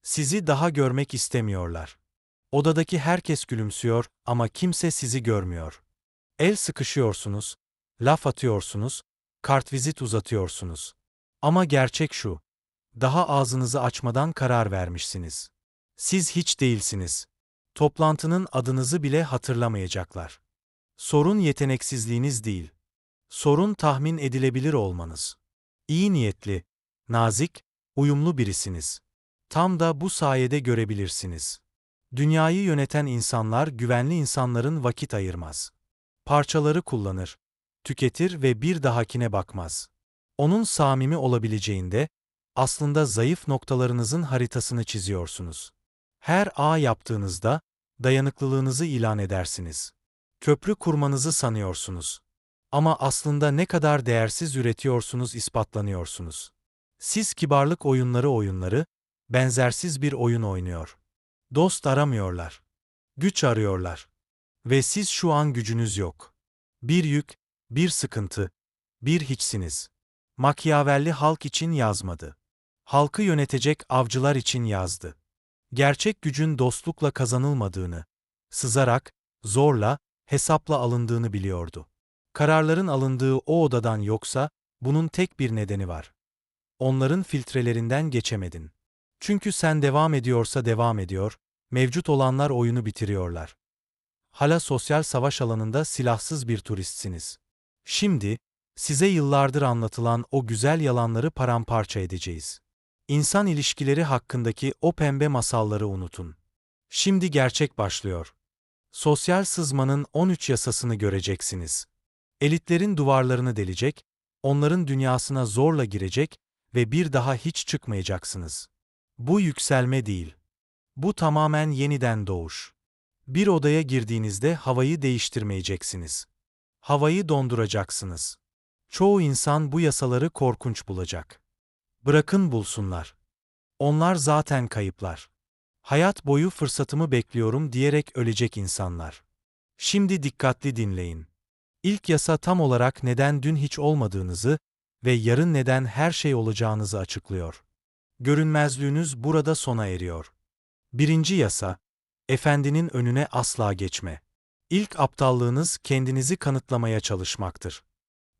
Sizi daha görmek istemiyorlar. Odadaki herkes gülümsüyor ama kimse sizi görmüyor. El sıkışıyorsunuz, laf atıyorsunuz, kartvizit uzatıyorsunuz. Ama gerçek şu, daha ağzınızı açmadan karar vermişsiniz. Siz hiç değilsiniz. Toplantının adınızı bile hatırlamayacaklar. Sorun yeteneksizliğiniz değil. Sorun tahmin edilebilir olmanız. İyi niyetli, nazik, uyumlu birisiniz. Tam da bu sayede görebilirsiniz. Dünyayı yöneten insanlar güvenli insanların vakit ayırmaz. Parçaları kullanır, tüketir ve bir dahakine bakmaz. Onun samimi olabileceğinde, aslında zayıf noktalarınızın haritasını çiziyorsunuz. Her ağ yaptığınızda, dayanıklılığınızı ilan edersiniz. Köprü kurmanızı sanıyorsunuz. Ama aslında ne kadar değersiz üretiyorsunuz ispatlanıyorsunuz. Siz kibarlık oyunları, benzersiz bir oyun oynuyor. Dost aramıyorlar. Güç arıyorlar. Ve siz şu an gücünüz yok. Bir yük, bir sıkıntı, bir hiçsiniz. Machiavelli halk için yazmadı. Halkı yönetecek avcılar için yazdı. Gerçek gücün dostlukla kazanılmadığını, sızarak, zorla, hesapla alındığını biliyordu. Kararların alındığı o odadan yoksa, bunun tek bir nedeni var. Onların filtrelerinden geçemedin. Çünkü sen devam ediyorsa devam ediyor, mevcut olanlar oyunu bitiriyorlar. Hala sosyal savaş alanında silahsız bir turistsiniz. Şimdi, size yıllardır anlatılan o güzel yalanları paramparça edeceğiz. İnsan ilişkileri hakkındaki o pembe masalları unutun. Şimdi gerçek başlıyor. Sosyal sızmanın 13 yasasını göreceksiniz. Elitlerin duvarlarını delecek, onların dünyasına zorla girecek ve bir daha hiç çıkmayacaksınız. Bu yükselme değil. Bu tamamen yeniden doğuş. Bir odaya girdiğinizde havayı değiştirmeyeceksiniz. Havayı donduracaksınız. Çoğu insan bu yasaları korkunç bulacak. Bırakın bulsunlar. Onlar zaten kayıplar. Hayat boyu fırsatımı bekliyorum diyerek ölecek insanlar. Şimdi dikkatli dinleyin. İlk yasa tam olarak neden dün hiç olmadığınızı ve yarın neden her şey olacağınızı açıklıyor. Görünmezliğiniz burada sona eriyor. Birinci yasa, efendinin önüne asla geçme. İlk aptallığınız kendinizi kanıtlamaya çalışmaktır.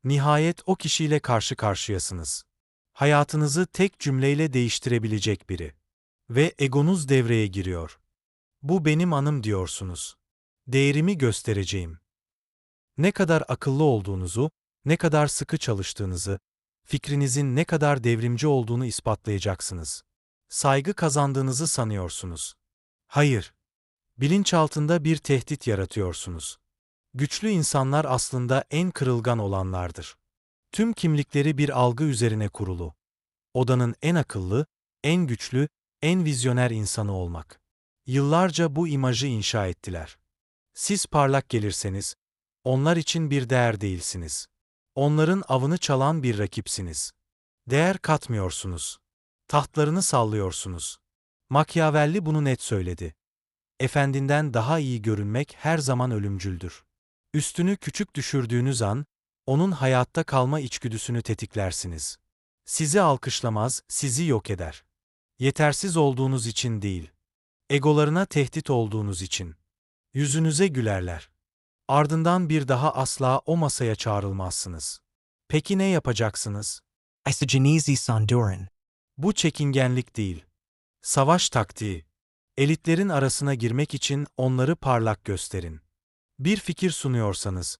Nihayet o kişiyle karşı karşıyasınız. Hayatınızı tek cümleyle değiştirebilecek biri. Ve egonuz devreye giriyor. Bu benim anım diyorsunuz. Değerimi göstereceğim. Ne kadar akıllı olduğunuzu, ne kadar sıkı çalıştığınızı, fikrinizin ne kadar devrimci olduğunu ispatlayacaksınız. Saygı kazandığınızı sanıyorsunuz. Hayır. Bilinçaltında bir tehdit yaratıyorsunuz. Güçlü insanlar aslında en kırılgan olanlardır. Tüm kimlikleri bir algı üzerine kurulu. Odanın en akıllı, en güçlü, en vizyoner insanı olmak. Yıllarca bu imajı inşa ettiler. Siz parlak gelirseniz, onlar için bir değer değilsiniz. Onların avını çalan bir rakipsiniz. Değer katmıyorsunuz. Tahtlarını sallıyorsunuz. Machiavelli bunu net söyledi. Efendinden daha iyi görünmek her zaman ölümcüldür. Üstünü küçük düşürdüğünüz an, onun hayatta kalma içgüdüsünü tetiklersiniz. Sizi alkışlamaz, sizi yok eder. Yetersiz olduğunuz için değil. Egolarına tehdit olduğunuz için. Yüzünüze gülerler. Ardından bir daha asla o masaya çağrılmazsınız. Peki ne yapacaksınız? Isagenesi Sanduran. Bu çekingenlik değil. Savaş taktiği. Elitlerin arasına girmek için onları parlak gösterin. Bir fikir sunuyorsanız,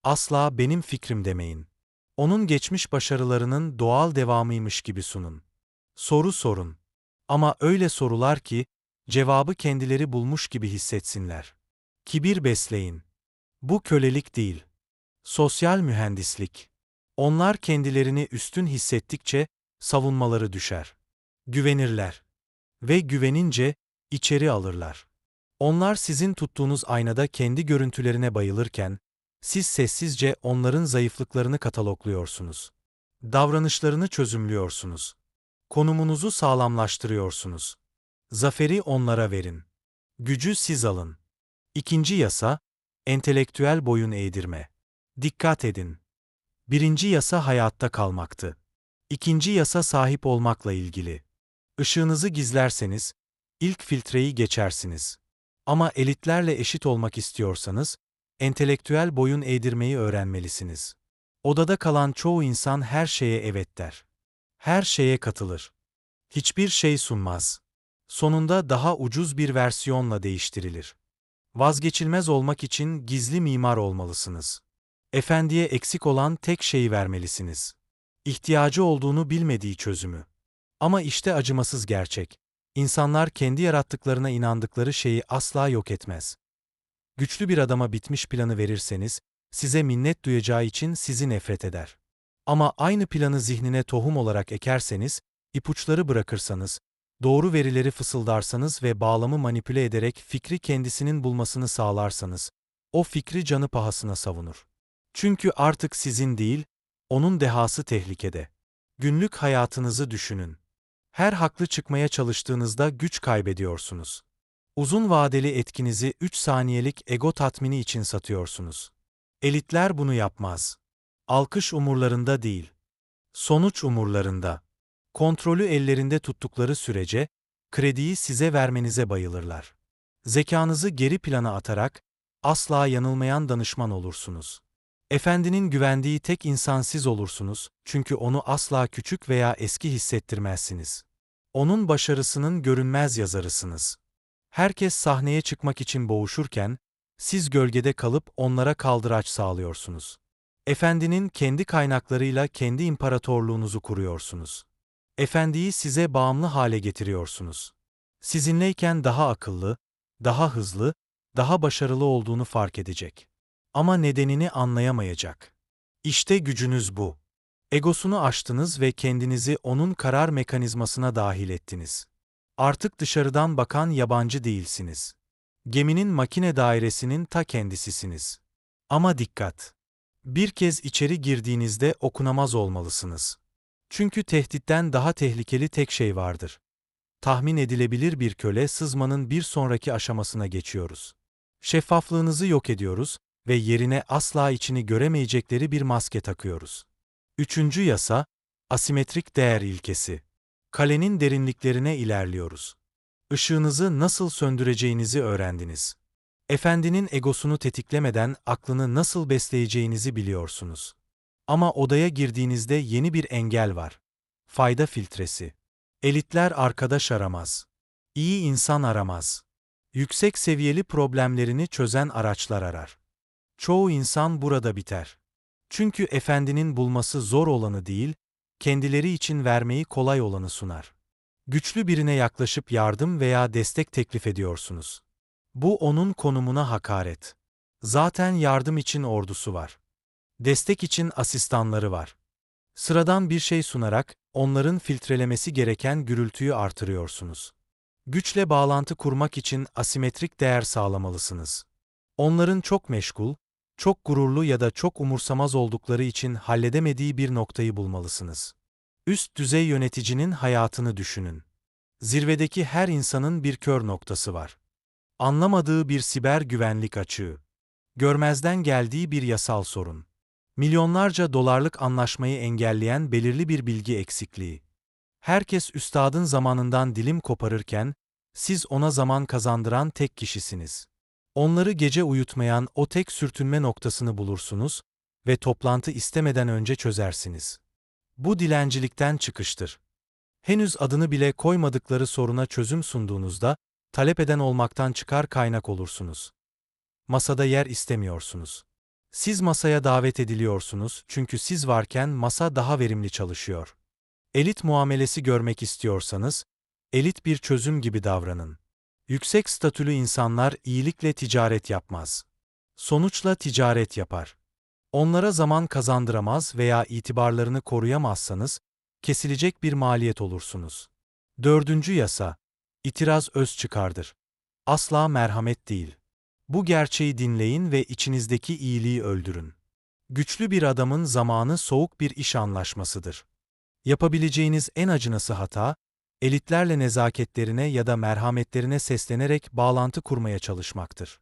asla benim fikrim demeyin. Onun geçmiş başarılarının doğal devamıymış gibi sunun. Soru sorun. Ama öyle sorular ki, cevabı kendileri bulmuş gibi hissetsinler. Kibir besleyin. Bu kölelik değil. Sosyal mühendislik. Onlar kendilerini üstün hissettikçe, savunmaları düşer. Güvenirler. Ve güvenince, içeri alırlar. Onlar sizin tuttuğunuz aynada kendi görüntülerine bayılırken, siz sessizce onların zayıflıklarını katalogluyorsunuz. Davranışlarını çözümlüyorsunuz. Konumunuzu sağlamlaştırıyorsunuz. Zaferi onlara verin. Gücü siz alın. İkinci yasa, entelektüel boyun eğdirme. Dikkat edin. Birinci yasa hayatta kalmaktı. İkinci yasa sahip olmakla ilgili. Işığınızı gizlerseniz, İlk filtreyi geçersiniz. Ama elitlerle eşit olmak istiyorsanız, entelektüel boyun eğdirmeyi öğrenmelisiniz. Odada kalan çoğu insan her şeye evet der. Her şeye katılır. Hiçbir şey sunmaz. Sonunda daha ucuz bir versiyonla değiştirilir. Vazgeçilmez olmak için gizli mimar olmalısınız. Efendiye eksik olan tek şeyi vermelisiniz. İhtiyacı olduğunu bilmediği çözümü. Ama işte acımasız gerçek. İnsanlar kendi yarattıklarına inandıkları şeyi asla yok etmez. Güçlü bir adama bitmiş planı verirseniz, size minnet duyacağı için sizi nefret eder. Ama aynı planı zihnine tohum olarak ekerseniz, ipuçları bırakırsanız, doğru verileri fısıldarsanız ve bağlamı manipüle ederek fikri kendisinin bulmasını sağlarsanız, o fikri canı pahasına savunur. Çünkü artık sizin değil, onun dehası tehlikede. Günlük hayatınızı düşünün. Her haklı çıkmaya çalıştığınızda güç kaybediyorsunuz. Uzun vadeli etkinizi 3 saniyelik ego tatmini için satıyorsunuz. Elitler bunu yapmaz. Alkış umurlarında değil. Sonuç umurlarında. Kontrolü ellerinde tuttukları sürece, krediyi size vermenize bayılırlar. Zekanızı geri plana atarak, asla yanılmayan danışman olursunuz. Efendinin güvendiği tek insan siz olursunuz, çünkü onu asla küçük veya eski hissettirmezsiniz. Onun başarısının görünmez yazarısınız. Herkes sahneye çıkmak için boğuşurken, siz gölgede kalıp onlara kaldıraç sağlıyorsunuz. Efendinin kendi kaynaklarıyla kendi imparatorluğunuzu kuruyorsunuz. Efendiyi size bağımlı hale getiriyorsunuz. Sizinleyken daha akıllı, daha hızlı, daha başarılı olduğunu fark edecek. Ama nedenini anlayamayacak. İşte gücünüz bu. Egosunu aştınız ve kendinizi onun karar mekanizmasına dahil ettiniz. Artık dışarıdan bakan yabancı değilsiniz. Geminin makine dairesinin ta kendisisiniz. Ama dikkat! Bir kez içeri girdiğinizde okunamaz olmalısınız. Çünkü tehditten daha tehlikeli tek şey vardır. Tahmin edilebilir bir köle sızmanın bir sonraki aşamasına geçiyoruz. Şeffaflığınızı yok ediyoruz ve yerine asla içini göremeyecekleri bir maske takıyoruz. Üçüncü yasa, asimetrik değer ilkesi. Kalenin derinliklerine ilerliyoruz. Işığınızı nasıl söndüreceğinizi öğrendiniz. Efendinin egosunu tetiklemeden aklını nasıl besleyeceğinizi biliyorsunuz. Ama odaya girdiğinizde yeni bir engel var. Fayda filtresi. Elitler arkadaş aramaz. İyi insan aramaz. Yüksek seviyeli problemlerini çözen araçlar arar. Çoğu insan burada biter. Çünkü efendinin bulması zor olanı değil, kendileri için vermeyi kolay olanı sunar. Güçlü birine yaklaşıp yardım veya destek teklif ediyorsunuz. Bu onun konumuna hakaret. Zaten yardım için ordusu var. Destek için asistanları var. Sıradan bir şey sunarak onların filtrelemesi gereken gürültüyü artırıyorsunuz. Güçle bağlantı kurmak için asimetrik değer sağlamalısınız. Onların çok meşgul, çok gururlu ya da çok umursamaz oldukları için halledemediği bir noktayı bulmalısınız. Üst düzey yöneticinin hayatını düşünün. Zirvedeki her insanın bir kör noktası var. Anlamadığı bir siber güvenlik açığı. Görmezden geldiği bir yasal sorun. Milyonlarca dolarlık anlaşmayı engelleyen belirli bir bilgi eksikliği. Herkes üstadın zamanından dilim koparırken, siz ona zaman kazandıran tek kişisiniz. Onları gece uyutmayan o tek sürtünme noktasını bulursunuz ve toplantı istemeden önce çözersiniz. Bu dilencilikten çıkıştır. Henüz adını bile koymadıkları soruna çözüm sunduğunuzda, talep eden olmaktan çıkar kaynak olursunuz. Masada yer istemiyorsunuz. Siz masaya davet ediliyorsunuz çünkü siz varken masa daha verimli çalışıyor. Elit muamelesi görmek istiyorsanız, elit bir çözüm gibi davranın. Yüksek statülü insanlar iyilikle ticaret yapmaz. Sonuçla ticaret yapar. Onlara zaman kazandıramaz veya itibarlarını koruyamazsanız, kesilecek bir maliyet olursunuz. Dördüncü yasa, itiraz öz çıkardır. Asla merhamet değil. Bu gerçeği dinleyin ve içinizdeki iyiliği öldürün. Güçlü bir adamın zamanı soğuk bir iş anlaşmasıdır. Yapabileceğiniz en acınası hata, elitlerle nezaketlerine ya da merhametlerine seslenerek bağlantı kurmaya çalışmaktır.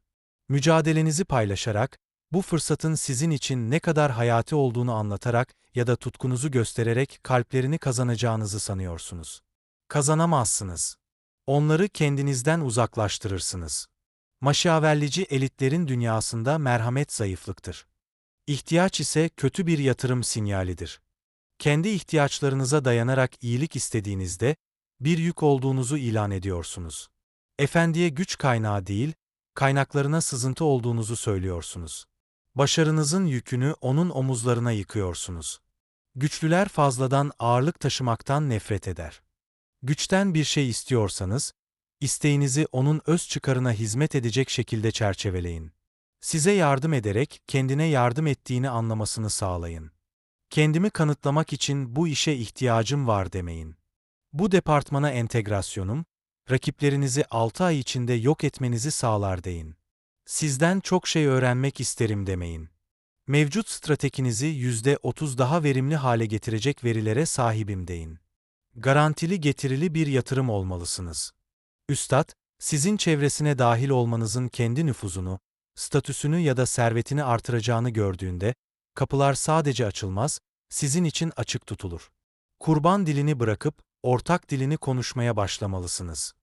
Mücadelenizi paylaşarak, bu fırsatın sizin için ne kadar hayati olduğunu anlatarak ya da tutkunuzu göstererek kalplerini kazanacağınızı sanıyorsunuz. Kazanamazsınız. Onları kendinizden uzaklaştırırsınız. Machiavellici elitlerin dünyasında merhamet zayıflıktır. İhtiyaç ise kötü bir yatırım sinyalidir. Kendi ihtiyaçlarınıza dayanarak iyilik istediğinizde, bir yük olduğunuzu ilan ediyorsunuz. Efendiye güç kaynağı değil, kaynaklarına sızıntı olduğunuzu söylüyorsunuz. Başarınızın yükünü onun omuzlarına yıkıyorsunuz. Güçlüler fazladan ağırlık taşımaktan nefret eder. Güçten bir şey istiyorsanız, isteğinizi onun öz çıkarına hizmet edecek şekilde çerçeveleyin. Size yardım ederek kendine yardım ettiğini anlamasını sağlayın. Kendimi kanıtlamak için bu işe ihtiyacım var demeyin. Bu departmana entegrasyonum, rakiplerinizi 6 ay içinde yok etmenizi sağlar deyin. Sizden çok şey öğrenmek isterim demeyin. Mevcut stratejinizi %30 daha verimli hale getirecek verilere sahibim deyin. Garantili getirili bir yatırım olmalısınız. Üstad, sizin çevresine dahil olmanızın kendi nüfuzunu, statüsünü ya da servetini artıracağını gördüğünde, kapılar sadece açılmaz, sizin için açık tutulur. Kurban dilini bırakıp, ortak dilini konuşmaya başlamalısınız.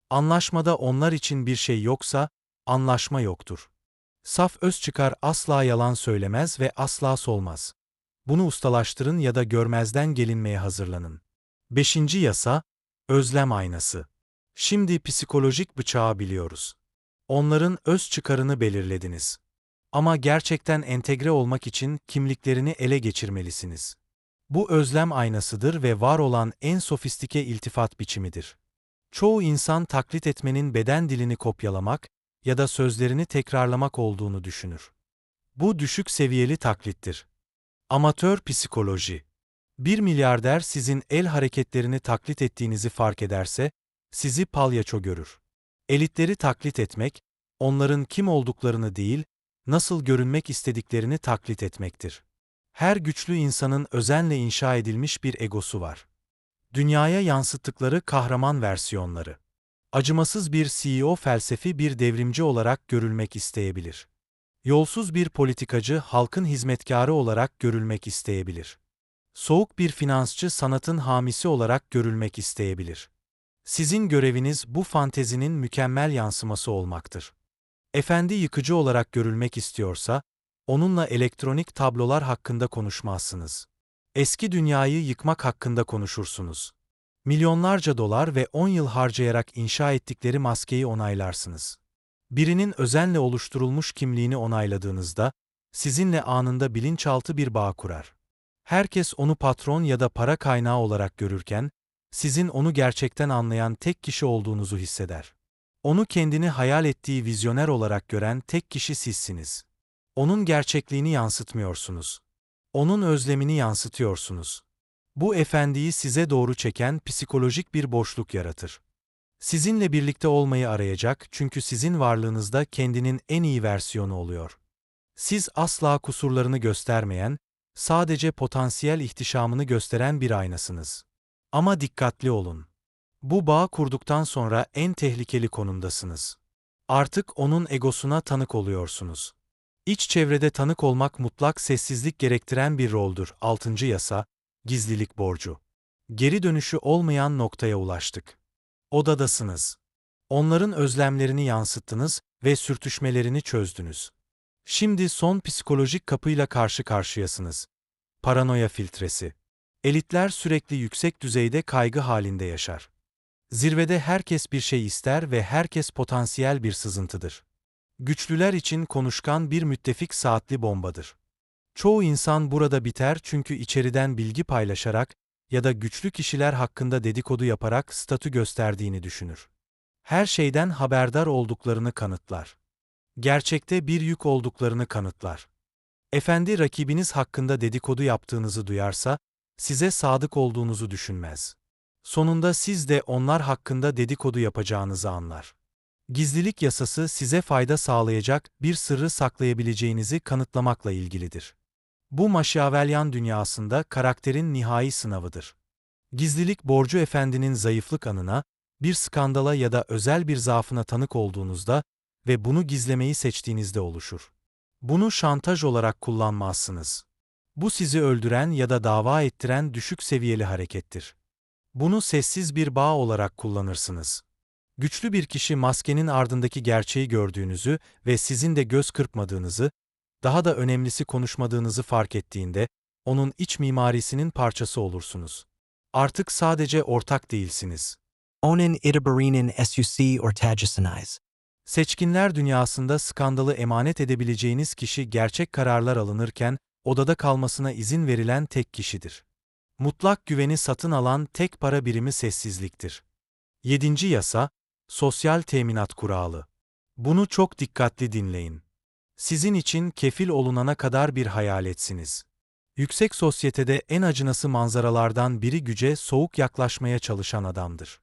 Anlaşmada onlar için bir şey yoksa, anlaşma yoktur. Saf öz çıkar asla yalan söylemez ve asla solmaz. Bunu ustalaştırın ya da görmezden gelinmeye hazırlanın. 5. yasa, özlem aynası. Şimdi psikolojik bıçağı biliyoruz. Onların öz çıkarını belirlediniz. Ama gerçekten entegre olmak için kimliklerini ele geçirmelisiniz. Bu özlem aynasıdır ve var olan en sofistike iltifat biçimidir. Çoğu insan taklit etmenin beden dilini kopyalamak ya da sözlerini tekrarlamak olduğunu düşünür. Bu düşük seviyeli taklittir. Amatör psikoloji. Bir milyarder sizin el hareketlerini taklit ettiğinizi fark ederse, sizi palyaço görür. Elitleri taklit etmek, onların kim olduklarını değil, nasıl görünmek istediklerini taklit etmektir. Her güçlü insanın özenle inşa edilmiş bir egosu var. Dünyaya yansıttıkları kahraman versiyonları. Acımasız bir CEO felsefi bir devrimci olarak görülmek isteyebilir. Yolsuz bir politikacı halkın hizmetkarı olarak görülmek isteyebilir. Soğuk bir finansçı sanatın hamisi olarak görülmek isteyebilir. Sizin göreviniz bu fantezinin mükemmel yansıması olmaktır. Efendi yıkıcı olarak görülmek istiyorsa, onunla elektronik tablolar hakkında konuşmazsınız. Eski dünyayı yıkmak hakkında konuşursunuz. Milyonlarca dolar ve 10 yıl harcayarak inşa ettikleri maskeyi onaylarsınız. Birinin özenle oluşturulmuş kimliğini onayladığınızda, sizinle anında bilinçaltı bir bağ kurar. Herkes onu patron ya da para kaynağı olarak görürken, sizin onu gerçekten anlayan tek kişi olduğunuzu hisseder. Onu kendini hayal ettiği vizyoner olarak gören tek kişi sizsiniz. Onun gerçekliğini yansıtmıyorsunuz. Onun özlemini yansıtıyorsunuz. Bu efendiyi size doğru çeken psikolojik bir boşluk yaratır. Sizinle birlikte olmayı arayacak çünkü sizin varlığınızda kendinin en iyi versiyonu oluyor. Siz asla kusurlarını göstermeyen, sadece potansiyel ihtişamını gösteren bir aynasınız. Ama dikkatli olun. Bu bağı kurduktan sonra en tehlikeli konumdasınız. Artık onun egosuna tanık oluyorsunuz. İç çevrede tanık olmak mutlak sessizlik gerektiren bir roldür. 6. yasa, gizlilik borcu. Geri dönüşü olmayan noktaya ulaştık. Odadasınız. Onların özlemlerini yansıttınız ve sürtüşmelerini çözdünüz. Şimdi son psikolojik kapıyla karşı karşıyasınız. Paranoya filtresi. Elitler sürekli yüksek düzeyde kaygı halinde yaşar. Zirvede herkes bir şey ister ve herkes potansiyel bir sızıntıdır. Güçlüler için konuşkan bir müttefik saatli bombadır. Çoğu insan burada biter çünkü içeriden bilgi paylaşarak ya da güçlü kişiler hakkında dedikodu yaparak statü gösterdiğini düşünür. Her şeyden haberdar olduklarını kanıtlar. Gerçekte bir yük olduklarını kanıtlar. Efendi rakibiniz hakkında dedikodu yaptığınızı duyarsa, size sadık olduğunuzu düşünmez. Sonunda siz de onlar hakkında dedikodu yapacağınızı anlar. Gizlilik yasası size fayda sağlayacak bir sırrı saklayabileceğinizi kanıtlamakla ilgilidir. Bu Machiavellian dünyasında karakterin nihai sınavıdır. Gizlilik borcu efendinin zayıflık anına, bir skandala ya da özel bir zaafına tanık olduğunuzda ve bunu gizlemeyi seçtiğinizde oluşur. Bunu şantaj olarak kullanmazsınız. Bu sizi öldüren ya da dava ettiren düşük seviyeli harekettir. Bunu sessiz bir bağ olarak kullanırsınız. Güçlü bir kişi maskenin ardındaki gerçeği gördüğünüzü ve sizin de göz kırpmadığınızı, daha da önemlisi konuşmadığınızı fark ettiğinde, onun iç mimarisinin parçası olursunuz. Artık sadece ortak değilsiniz. Onun itibarinin suc ortacısınız. Seçkinler dünyasında skandalı emanet edebileceğiniz kişi gerçek kararlar alınırken, odada kalmasına izin verilen tek kişidir. Mutlak güveni satın alan tek para birimi sessizliktir. 7. yasa, sosyal teminat kuralı. Bunu çok dikkatli dinleyin. Sizin için kefil olunana kadar bir hayaletsiniz. Yüksek sosyetede en acınası manzaralardan biri güce soğuk yaklaşmaya çalışan adamdır.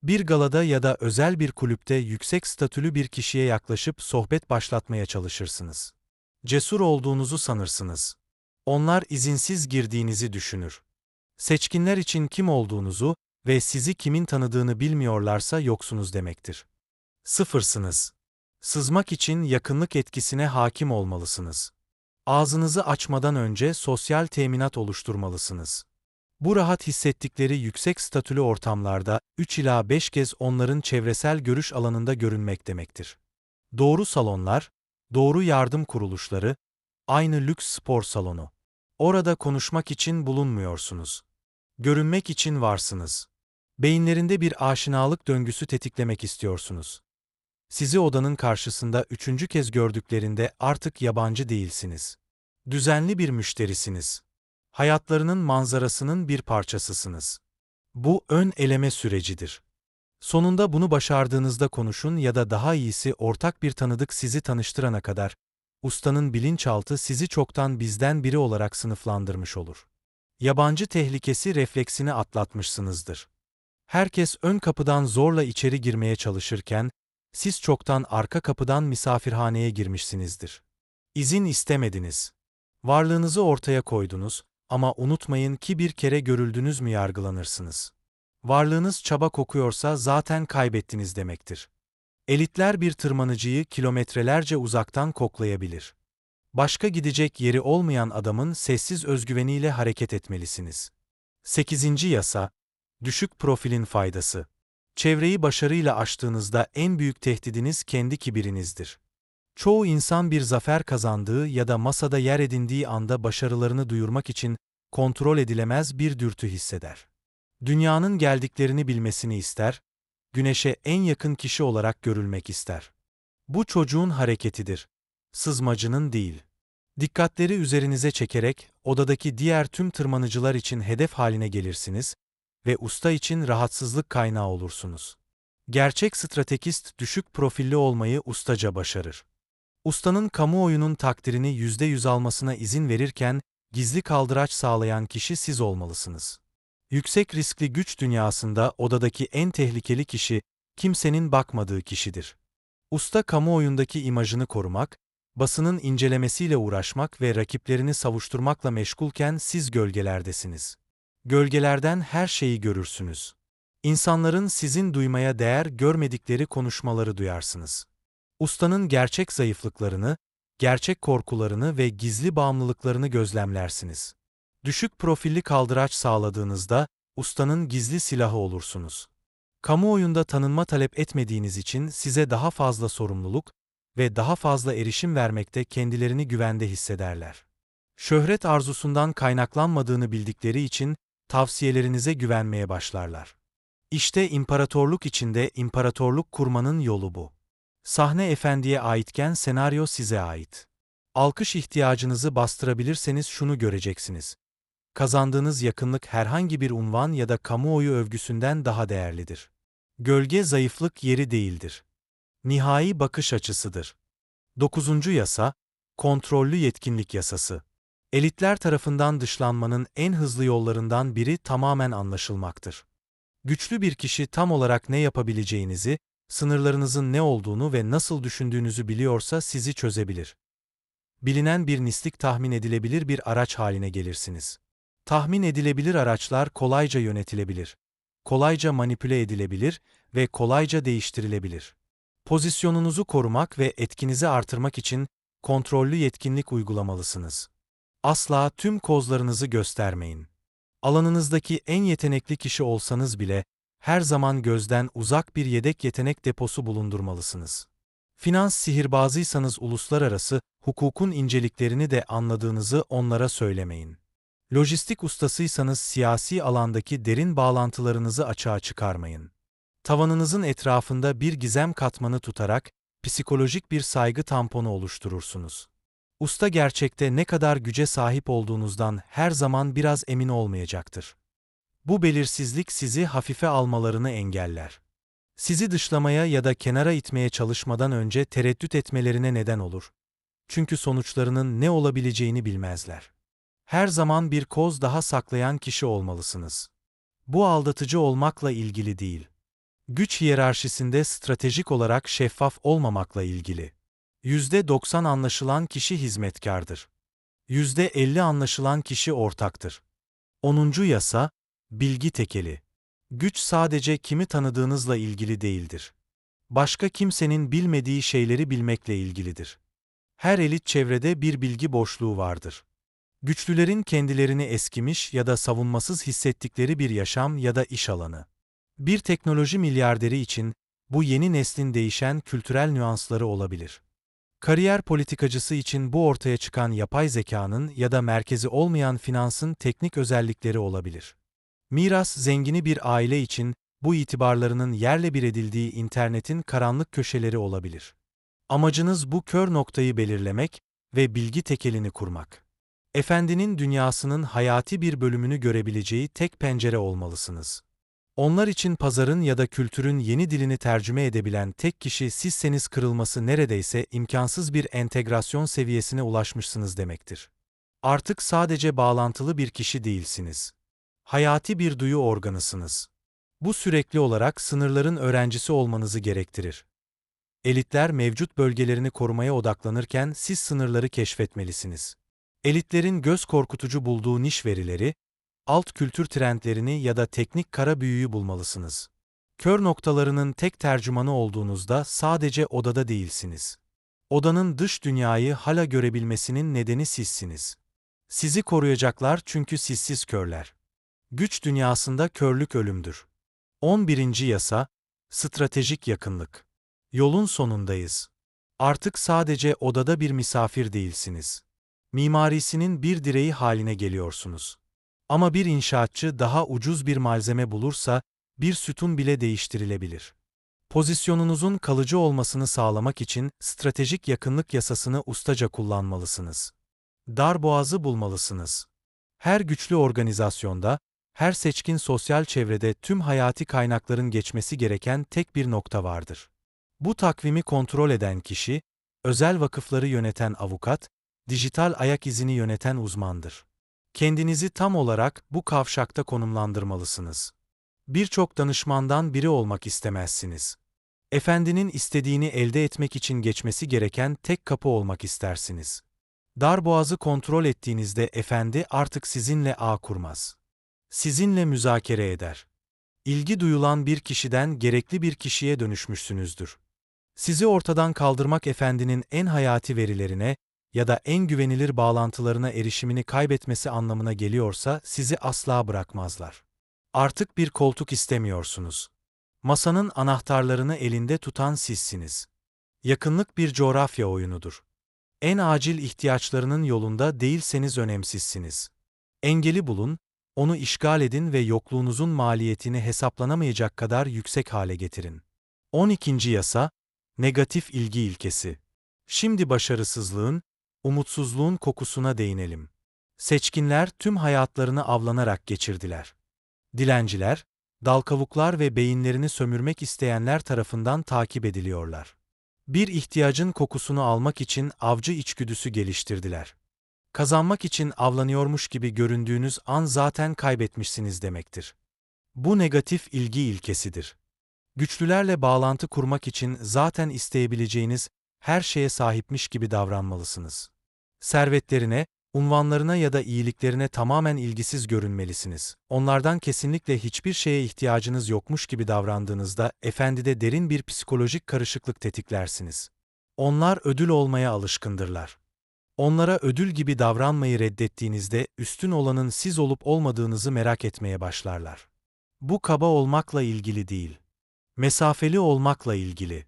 Bir galada ya da özel bir kulüpte yüksek statülü bir kişiye yaklaşıp sohbet başlatmaya çalışırsınız. Cesur olduğunuzu sanırsınız. Onlar izinsiz girdiğinizi düşünür. Seçkinler için kim olduğunuzu ve sizi kimin tanıdığını bilmiyorlarsa yoksunuz demektir. Sıfırsınız. Sızmak için yakınlık etkisine hakim olmalısınız. Ağzınızı açmadan önce sosyal teminat oluşturmalısınız. Bu rahat hissettikleri yüksek statülü ortamlarda 3 ila 5 kez onların çevresel görüş alanında görünmek demektir. Doğru salonlar, doğru yardım kuruluşları, aynı lüks spor salonu. Orada konuşmak için bulunmuyorsunuz. Görünmek için varsınız. Beyinlerinde bir aşinalık döngüsü tetiklemek istiyorsunuz. Sizi odanın karşısında 3. kez gördüklerinde artık yabancı değilsiniz. Düzenli bir müşterisiniz. Hayatlarının manzarasının bir parçasısınız. Bu ön eleme sürecidir. Sonunda bunu başardığınızda konuşun ya da daha iyisi ortak bir tanıdık sizi tanıştırana kadar, ustanın bilinçaltı sizi çoktan bizden biri olarak sınıflandırmış olur. Yabancı tehlikesi refleksini atlatmışsınızdır. Herkes ön kapıdan zorla içeri girmeye çalışırken, siz çoktan arka kapıdan misafirhaneye girmişsinizdir. İzin istemediniz. Varlığınızı ortaya koydunuz ama unutmayın ki bir kere görüldünüz mü yargılanırsınız. Varlığınız çaba kokuyorsa zaten kaybettiniz demektir. Elitler bir tırmanıcıyı kilometrelerce uzaktan koklayabilir. Başka gidecek yeri olmayan adamın sessiz özgüveniyle hareket etmelisiniz. 8. yasa, düşük profilin faydası. Çevreyi başarıyla aştığınızda en büyük tehdidiniz kendi kibirinizdir. Çoğu insan bir zafer kazandığı ya da masada yer edindiği anda başarılarını duyurmak için kontrol edilemez bir dürtü hisseder. Dünyanın geldiklerini bilmesini ister, güneşe en yakın kişi olarak görülmek ister. Bu çocuğun hareketidir, sızmacının değil. Dikkatleri üzerinize çekerek odadaki diğer tüm tırmanıcılar için hedef haline gelirsiniz ve usta için rahatsızlık kaynağı olursunuz. Gerçek stratejist düşük profilli olmayı ustaca başarır. Ustanın kamuoyunun takdirini %100 almasına izin verirken, gizli kaldıraç sağlayan kişi siz olmalısınız. Yüksek riskli güç dünyasında odadaki en tehlikeli kişi, kimsenin bakmadığı kişidir. Usta kamuoyundaki imajını korumak, basının incelemesiyle uğraşmak ve rakiplerini savuşturmakla meşgulken siz gölgelerdesiniz. Gölgelerden her şeyi görürsünüz. İnsanların sizin duymaya değer görmedikleri konuşmaları duyarsınız. Ustanın gerçek zayıflıklarını, gerçek korkularını ve gizli bağımlılıklarını gözlemlersiniz. Düşük profilli kaldıraç sağladığınızda, ustanın gizli silahı olursunuz. Kamuoyunda tanınma talep etmediğiniz için size daha fazla sorumluluk ve daha fazla erişim vermekte kendilerini güvende hissederler. Şöhret arzusundan kaynaklanmadığını bildikleri için tavsiyelerinize güvenmeye başlarlar. İşte imparatorluk içinde imparatorluk kurmanın yolu bu. Sahne efendiye aitken senaryo size ait. Alkış ihtiyacınızı bastırabilirseniz şunu göreceksiniz. Kazandığınız yakınlık herhangi bir unvan ya da kamuoyu övgüsünden daha değerlidir. Gölge zayıflık yeri değildir. Nihai bakış açısıdır. 9. yasa, kontrollü yetkinlik yasası. Elitler tarafından dışlanmanın en hızlı yollarından biri tamamen anlaşılmaktır. Güçlü bir kişi tam olarak ne yapabileceğinizi, sınırlarınızın ne olduğunu ve nasıl düşündüğünüzü biliyorsa sizi çözebilir. Bilinen bir nislik tahmin edilebilir bir araç haline gelirsiniz. Tahmin edilebilir araçlar kolayca yönetilebilir, kolayca manipüle edilebilir ve kolayca değiştirilebilir. Pozisyonunuzu korumak ve etkinizi artırmak için kontrollü yetkinlik uygulamalısınız. Asla tüm kozlarınızı göstermeyin. Alanınızdaki en yetenekli kişi olsanız bile, Her zaman gözden uzak bir yedek yetenek deposu bulundurmalısınız. Finans sihirbazıysanız uluslararası hukukun inceliklerini de anladığınızı onlara söylemeyin. Lojistik ustasıysanız siyasi alandaki derin bağlantılarınızı açığa çıkarmayın. Tavanınızın etrafında bir gizem katmanı tutarak psikolojik bir saygı tamponu oluşturursunuz. Usta gerçekte ne kadar güce sahip olduğunuzdan her zaman biraz emin olmayacaktır. Bu belirsizlik sizi hafife almalarını engeller. Sizi dışlamaya ya da kenara itmeye çalışmadan önce tereddüt etmelerine neden olur. Çünkü sonuçlarının ne olabileceğini bilmezler. Her zaman bir koz daha saklayan kişi olmalısınız. Bu aldatıcı olmakla ilgili değil. Güç hiyerarşisinde stratejik olarak şeffaf olmamakla ilgili. %90 anlaşılan kişi hizmetkardır. %50 anlaşılan kişi ortaktır. 10. yasa, bilgi tekeli. Güç sadece kimi tanıdığınızla ilgili değildir. Başka kimsenin bilmediği şeyleri bilmekle ilgilidir. Her elit çevrede bir bilgi boşluğu vardır. Güçlülerin kendilerini eskimiş ya da savunmasız hissettikleri bir yaşam ya da iş alanı. Bir teknoloji milyarderi için bu yeni neslin değişen kültürel nüansları olabilir. Kariyer politikacısı için bu ortaya çıkan yapay zekanın ya da merkezi olmayan finansın teknik özellikleri olabilir. Miras zengini bir aile için bu itibarlarının yerle bir edildiği internetin karanlık köşeleri olabilir. Amacınız bu kör noktayı belirlemek ve bilgi tekelini kurmak. Efendinin dünyasının hayati bir bölümünü görebileceği tek pencere olmalısınız. Onlar için pazarın ya da kültürün yeni dilini tercüme edebilen tek kişi sizseniz kırılması neredeyse imkansız bir entegrasyon seviyesine ulaşmışsınız demektir. Artık sadece bağlantılı bir kişi değilsiniz. Hayati bir duyu organısınız. Bu sürekli olarak sınırların öğrencisi olmanızı gerektirir. Elitler mevcut bölgelerini korumaya odaklanırken siz sınırları keşfetmelisiniz. Elitlerin göz korkutucu bulduğu niş verileri, alt kültür trendlerini ya da teknik kara büyüyü bulmalısınız. Kör noktalarının tek tercümanı olduğunuzda sadece odada değilsiniz. Odanın dış dünyayı hala görebilmesinin nedeni sizsiniz. Sizi koruyacaklar çünkü sizsiz körler. Güç dünyasında körlük ölümdür. 11. yasa, stratejik yakınlık. Yolun sonundayız. Artık sadece odada bir misafir değilsiniz. Mimarisinin bir direği haline geliyorsunuz. Ama bir inşaatçı daha ucuz bir malzeme bulursa, bir sütun bile değiştirilebilir. Pozisyonunuzun kalıcı olmasını sağlamak için stratejik yakınlık yasasını ustaca kullanmalısınız. Darboğazı bulmalısınız. Her güçlü organizasyonda, her seçkin sosyal çevrede tüm hayati kaynakların geçmesi gereken tek bir nokta vardır. Bu takvimi kontrol eden kişi, özel vakıfları yöneten avukat, dijital ayak izini yöneten uzmandır. Kendinizi tam olarak bu kavşakta konumlandırmalısınız. Birçok danışmandan biri olmak istemezsiniz. Efendinin istediğini elde etmek için geçmesi gereken tek kapı olmak istersiniz. Darboğazı kontrol ettiğinizde efendi artık sizinle ağ kurmaz. Sizinle müzakere eder. İlgi duyulan bir kişiden gerekli bir kişiye dönüşmüşsünüzdür. Sizi ortadan kaldırmak efendinin en hayati verilerine ya da en güvenilir bağlantılarına erişimini kaybetmesi anlamına geliyorsa sizi asla bırakmazlar. Artık bir koltuk istemiyorsunuz. Masanın anahtarlarını elinde tutan sizsiniz. Yakınlık bir coğrafya oyunudur. En acil ihtiyaçlarının yolunda değilseniz önemsizsiniz. Engeli bulun, onu işgal edin ve yokluğunuzun maliyetini hesaplanamayacak kadar yüksek hale getirin. 12. yasa, negatif ilgi ilkesi. Şimdi başarısızlığın, umutsuzluğun kokusuna değinelim. Seçkinler tüm hayatlarını avlanarak geçirdiler. Dilenciler, dal kavuklar ve beyinlerini sömürmek isteyenler tarafından takip ediliyorlar. Bir ihtiyacın kokusunu almak için avcı içgüdüsü geliştirdiler. Kazanmak için avlanıyormuş gibi göründüğünüz an zaten kaybetmişsiniz demektir. Bu negatif ilgi ilkesidir. Güçlülerle bağlantı kurmak için zaten isteyebileceğiniz her şeye sahipmiş gibi davranmalısınız. Servetlerine, unvanlarına ya da iyiliklerine tamamen ilgisiz görünmelisiniz. Onlardan kesinlikle hiçbir şeye ihtiyacınız yokmuş gibi davrandığınızda efendide derin bir psikolojik karışıklık tetiklersiniz. Onlar ödül olmaya alışkındırlar. Onlara ödül gibi davranmayı reddettiğinizde üstün olanın siz olup olmadığınızı merak etmeye başlarlar. Bu kaba olmakla ilgili değil. Mesafeli olmakla ilgili.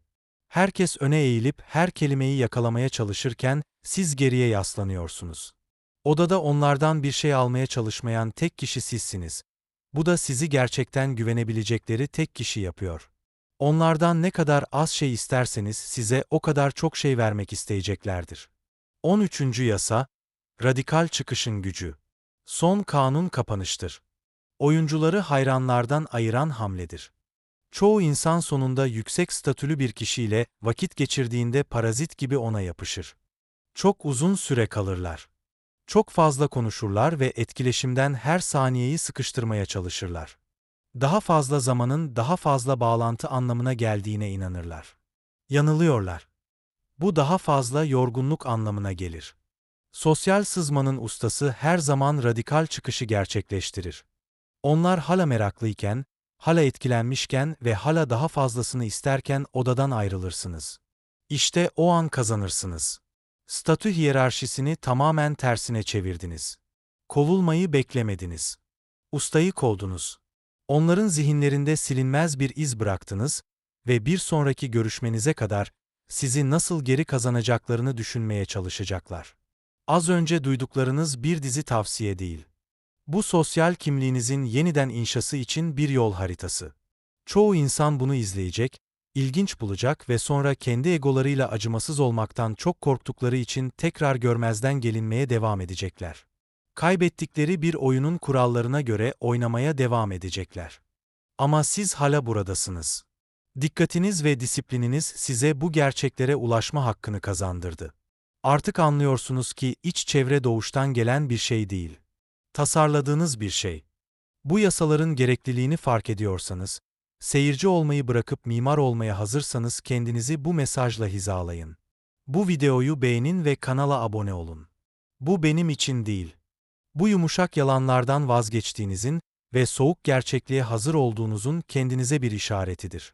Herkes öne eğilip her kelimeyi yakalamaya çalışırken siz geriye yaslanıyorsunuz. Odada onlardan bir şey almaya çalışmayan tek kişi sizsiniz. Bu da sizi gerçekten güvenebilecekleri tek kişi yapıyor. Onlardan ne kadar az şey isterseniz size o kadar çok şey vermek isteyeceklerdir. 13. yasa, radikal çıkışın gücü. Son kanun kapanıştır. Oyuncuları hayranlardan ayıran hamledir. Çoğu insan sonunda yüksek statülü bir kişiyle vakit geçirdiğinde parazit gibi ona yapışır. Çok uzun süre kalırlar. Çok fazla konuşurlar ve etkileşimden her saniyeyi sıkıştırmaya çalışırlar. Daha fazla zamanın daha fazla bağlantı anlamına geldiğine inanırlar. Yanılıyorlar. Bu daha fazla yorgunluk anlamına gelir. Sosyal sızmanın ustası her zaman radikal çıkışı gerçekleştirir. Onlar hala meraklıyken, hala etkilenmişken ve hala daha fazlasını isterken odadan ayrılırsınız. İşte o an kazanırsınız. Statü hiyerarşisini tamamen tersine çevirdiniz. Kovulmayı beklemediniz. Ustayı kovdunuz. Onların zihinlerinde silinmez bir iz bıraktınız ve bir sonraki görüşmenize kadar sizi nasıl geri kazanacaklarını düşünmeye çalışacaklar. Az önce duyduklarınız bir dizi tavsiye değil. Bu sosyal kimliğinizin yeniden inşası için bir yol haritası. Çoğu insan bunu izleyecek, ilginç bulacak ve sonra kendi egolarıyla acımasız olmaktan çok korktukları için tekrar görmezden gelinmeye devam edecekler. Kaybettikleri bir oyunun kurallarına göre oynamaya devam edecekler. Ama siz hala buradasınız. Dikkatiniz ve disiplininiz size bu gerçeklere ulaşma hakkını kazandırdı. Artık anlıyorsunuz ki iç çevre doğuştan gelen bir şey değil. Tasarladığınız bir şey. Bu yasaların gerekliliğini fark ediyorsanız, seyirci olmayı bırakıp mimar olmaya hazırsanız kendinizi bu mesajla hizalayın. Bu videoyu beğenin ve kanala abone olun. Bu benim için değil. Bu yumuşak yalanlardan vazgeçtiğinizin ve soğuk gerçekliğe hazır olduğunuzun kendinize bir işaretidir.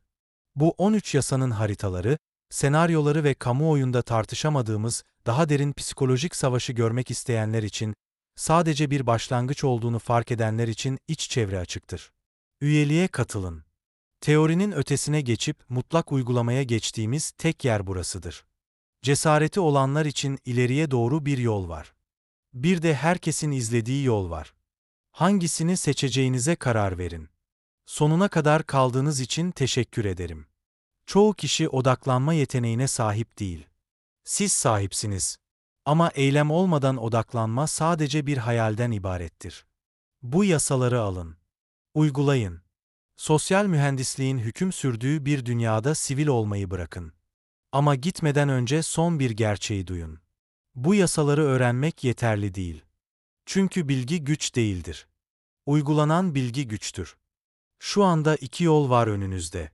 Bu 13 yasanın haritaları, senaryoları ve kamuoyunda tartışamadığımız daha derin psikolojik savaşı görmek isteyenler için, sadece bir başlangıç olduğunu fark edenler için iç çevre açıktır. Üyeliğe katılın. Teorinin ötesine geçip mutlak uygulamaya geçtiğimiz tek yer burasıdır. Cesareti olanlar için ileriye doğru bir yol var. Bir de herkesin izlediği yol var. Hangisini seçeceğinize karar verin. Sonuna kadar kaldığınız için teşekkür ederim. Çoğu kişi odaklanma yeteneğine sahip değil. Siz sahipsiniz. Ama eylem olmadan odaklanma sadece bir hayalden ibarettir. Bu yasaları alın. Uygulayın. Sosyal mühendisliğin hüküm sürdüğü bir dünyada sivil olmayı bırakın. Ama gitmeden önce son bir gerçeği duyun. Bu yasaları öğrenmek yeterli değil. Çünkü bilgi güç değildir. Uygulanan bilgi güçtür. Şu anda iki yol var önünüzde.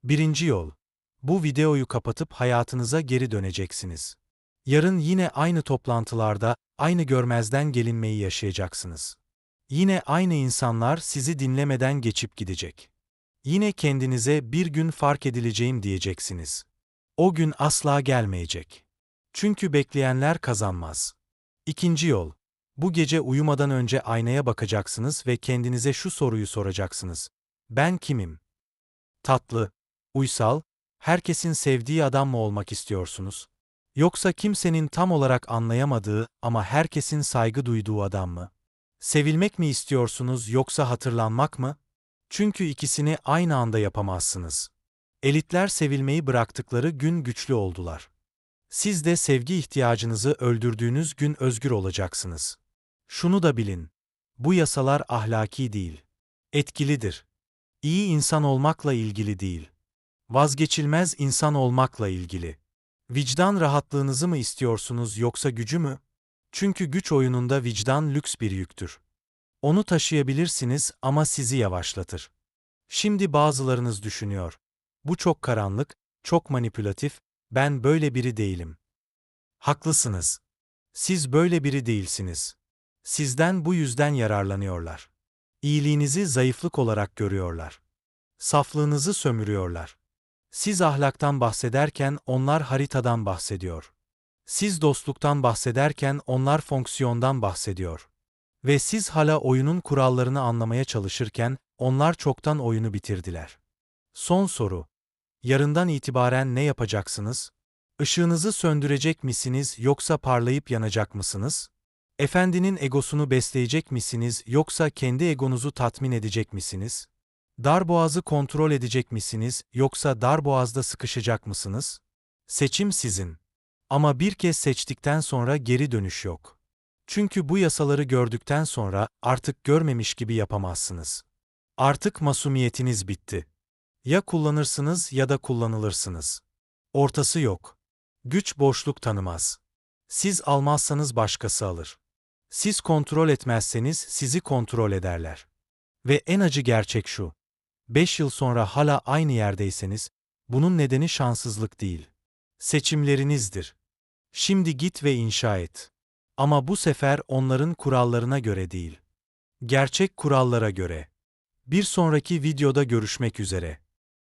Birinci yol. Bu videoyu kapatıp hayatınıza geri döneceksiniz. Yarın yine aynı toplantılarda, aynı görmezden gelinmeyi yaşayacaksınız. Yine aynı insanlar sizi dinlemeden geçip gidecek. Yine kendinize bir gün fark edileceğim diyeceksiniz. O gün asla gelmeyecek. Çünkü bekleyenler kazanmaz. İkinci yol. Bu gece uyumadan önce aynaya bakacaksınız ve kendinize şu soruyu soracaksınız. Ben kimim? Tatlı, uysal, herkesin sevdiği adam mı olmak istiyorsunuz? Yoksa kimsenin tam olarak anlayamadığı ama herkesin saygı duyduğu adam mı? Sevilmek mi istiyorsunuz yoksa hatırlanmak mı? Çünkü ikisini aynı anda yapamazsınız. Elitler sevilmeyi bıraktıkları gün güçlü oldular. Siz de sevgi ihtiyacınızı öldürdüğünüz gün özgür olacaksınız. Şunu da bilin. Bu yasalar ahlaki değil. Etkilidir. İyi insan olmakla ilgili değil. Vazgeçilmez insan olmakla ilgili. Vicdan rahatlığınızı mı istiyorsunuz yoksa gücü mü? Çünkü güç oyununda vicdan lüks bir yüktür. Onu taşıyabilirsiniz ama sizi yavaşlatır. Şimdi bazılarınız düşünüyor. Bu çok karanlık, çok manipülatif, ben böyle biri değilim. Haklısınız. Siz böyle biri değilsiniz. Sizden bu yüzden yararlanıyorlar. İyiliğinizi zayıflık olarak görüyorlar. Saflığınızı sömürüyorlar. Siz ahlaktan bahsederken onlar haritadan bahsediyor. Siz dostluktan bahsederken onlar fonksiyondan bahsediyor. Ve siz hala oyunun kurallarını anlamaya çalışırken onlar çoktan oyunu bitirdiler. Son soru. Yarından itibaren ne yapacaksınız? Işığınızı söndürecek misiniz yoksa parlayıp yanacak mısınız? Efendinin egosunu besleyecek misiniz yoksa kendi egonuzu tatmin edecek misiniz? Darboğazı kontrol edecek misiniz yoksa darboğazda sıkışacak mısınız? Seçim sizin. Ama bir kez seçtikten sonra geri dönüş yok. Çünkü bu yasaları gördükten sonra artık görmemiş gibi yapamazsınız. Artık masumiyetiniz bitti. Ya kullanırsınız ya da kullanılırsınız. Ortası yok. Güç boşluk tanımaz. Siz almazsanız başkası alır. Siz kontrol etmezseniz sizi kontrol ederler. Ve en acı gerçek şu. 5 yıl sonra hala aynı yerdeyseniz, bunun nedeni şanssızlık değil. Seçimlerinizdir. Şimdi git ve inşa et. Ama bu sefer onların kurallarına göre değil. Gerçek kurallara göre. Bir sonraki videoda görüşmek üzere.